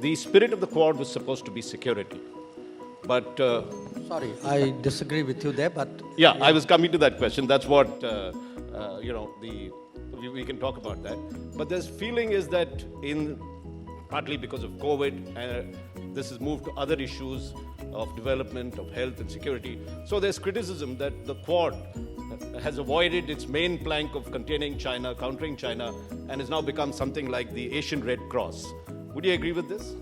the spirit of the Quad was supposed to be security. But sorry, I disagree with you there. But yeah, I was coming to that question. That's what we can talk about that. But this feeling is that partly because of COVID, this has moved to other issues of development, of health and security. So there's criticism that the Quad has avoided its main plank of containing China, countering China, and has now become something like the Asian Red Cross. Would you agree with this?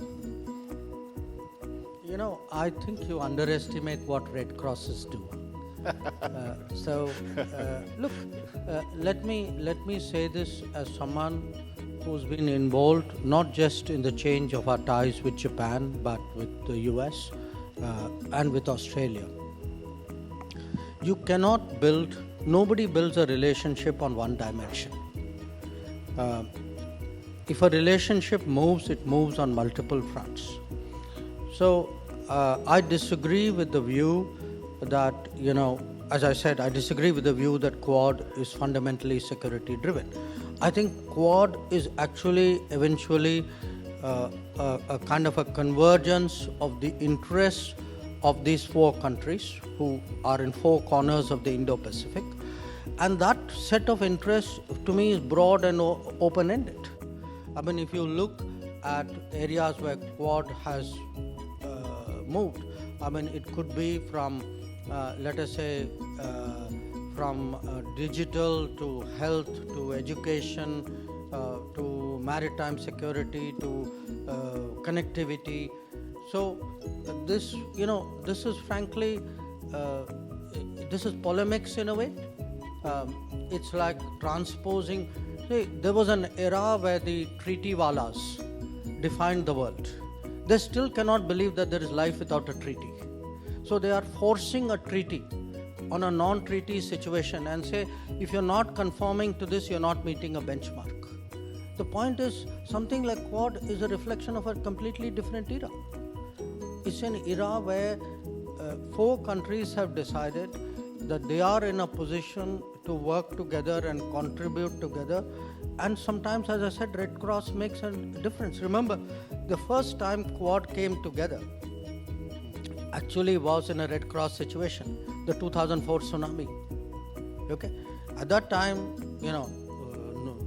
I think you underestimate what Red Crosses do. Look, let me say this as someone who's been involved not just in the change of our ties with Japan, but with the US and with Australia. Nobody builds a relationship on one dimension. If a relationship moves, it moves on multiple fronts. So I disagree with the view that, as I said, I disagree with the view that Quad is fundamentally security driven. I think Quad is actually eventually a kind of a convergence of the interests of these four countries who are in four corners of the Indo-Pacific. And that set of interests to me is broad and open-ended. I mean, if you look at areas where Quad has moved, I mean, it could be from, let us say, from digital to health to education to maritime security to connectivity. So this is frankly, this is polemics in a way. It's like transposing. See, there was an era where the treaty walas defined the world. They still cannot believe that there is life without a treaty. So they are forcing a treaty on a non-treaty situation and say, if you're not conforming to this, you're not meeting a benchmark. The point is, something like Quad is a reflection of a completely different era. It's an era where four countries have decided that they are in a position to work together and contribute together. And sometimes, as I said, Red Cross makes a difference. Remember, the first time Quad came together actually was in a Red Cross situation, the 2004 tsunami. Okay, at that time,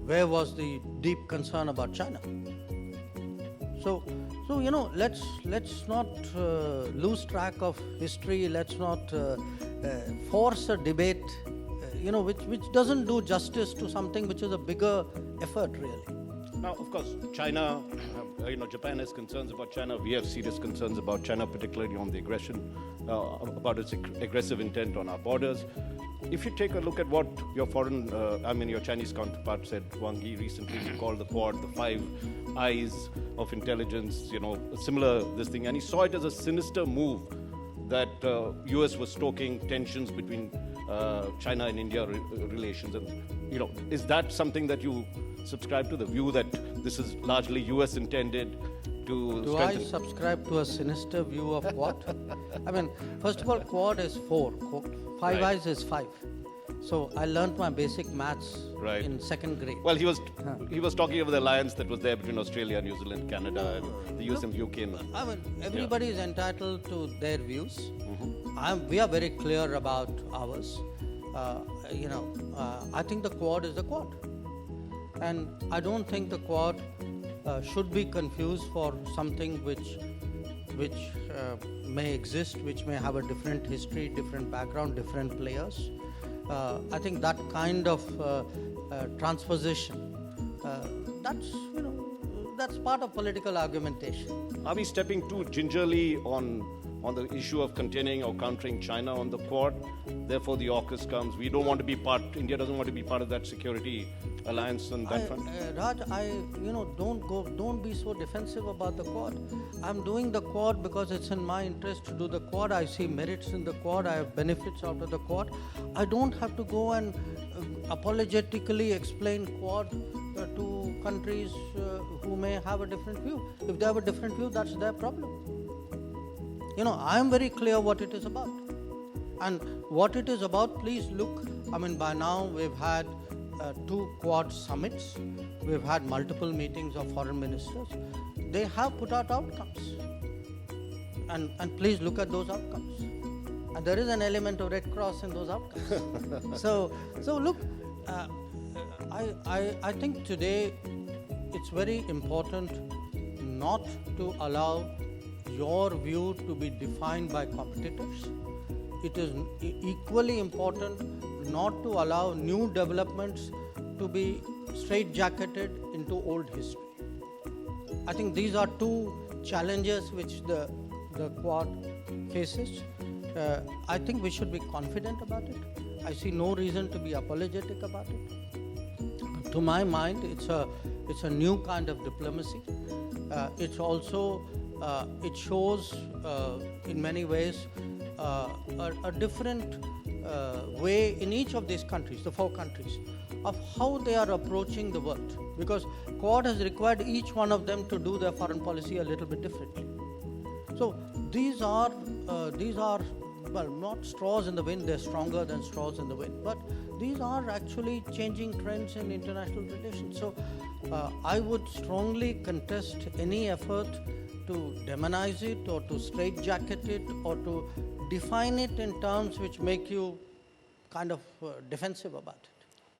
where was the deep concern about China? So let's not lose track of history. Let's not force a debate, which doesn't do justice to something which is a bigger effort, really. Now, of course, China, Japan has concerns about China. We have serious concerns about China, particularly on the aggression, about its aggressive intent on our borders. If you take a look at what your your Chinese counterpart said, Wang Yi recently, he called the Quad the five eyes of intelligence, similar this thing. And he saw it as a sinister move that US was stoking tensions between China and India relations. And, is that something that you subscribe to, the view that this is largely US intended to strengthen? Do I subscribe to a sinister view of what? I mean, first of all, Quad is four. Five eyes is five. So I learned my basic maths in second grade. Well, he was talking about the alliance that was there between Australia, New Zealand, Canada, and the US and UK. I mean, everybody is entitled to their views. Mm-hmm. We are very clear about ours. I think the Quad is the Quad. And I don't think the Quad should be confused for something which may exist, which may have a different history, different background, different players. I think that kind of transposition, that's part of political argumentation. Are we stepping too gingerly on the issue of containing or countering China on the Quad? Therefore, the AUKUS comes. We don't want to be India doesn't want to be part of that security alliance on that front. Raj, don't be so defensive about the Quad. I'm doing the Quad because it's in my interest to do the Quad. I see merits in the Quad. I have benefits out of the Quad. I don't have to go and apologetically explain Quad to countries who may have a different view. If they have a different view, that's their problem. I am very clear what it is about. And what it is about, please look, by now we've had 2 Quad summits. We've had multiple meetings of foreign ministers. they have put out outcomes. And please look at those outcomes. And there is an element of Red Cross in those outcomes. So look, I think today it's very important not to allow your view to be defined by competitors. It is equally important not to allow new developments to be straitjacketed into old history. I think these are two challenges which the Quad faces. I think we should be confident about it. I see no reason to be apologetic about it. To my mind, it's a new kind of diplomacy. It's also it shows in many ways a different way in each of these countries, the 4 countries, of how they are approaching the world. Because Quad has required each one of them to do their foreign policy a little bit differently. So these are well, not straws in the wind, they're stronger than straws in the wind, but these are actually changing trends in international relations. So I would strongly contest any effort to demonize it or to straitjacket it or to define it in terms which make you kind of defensive about it.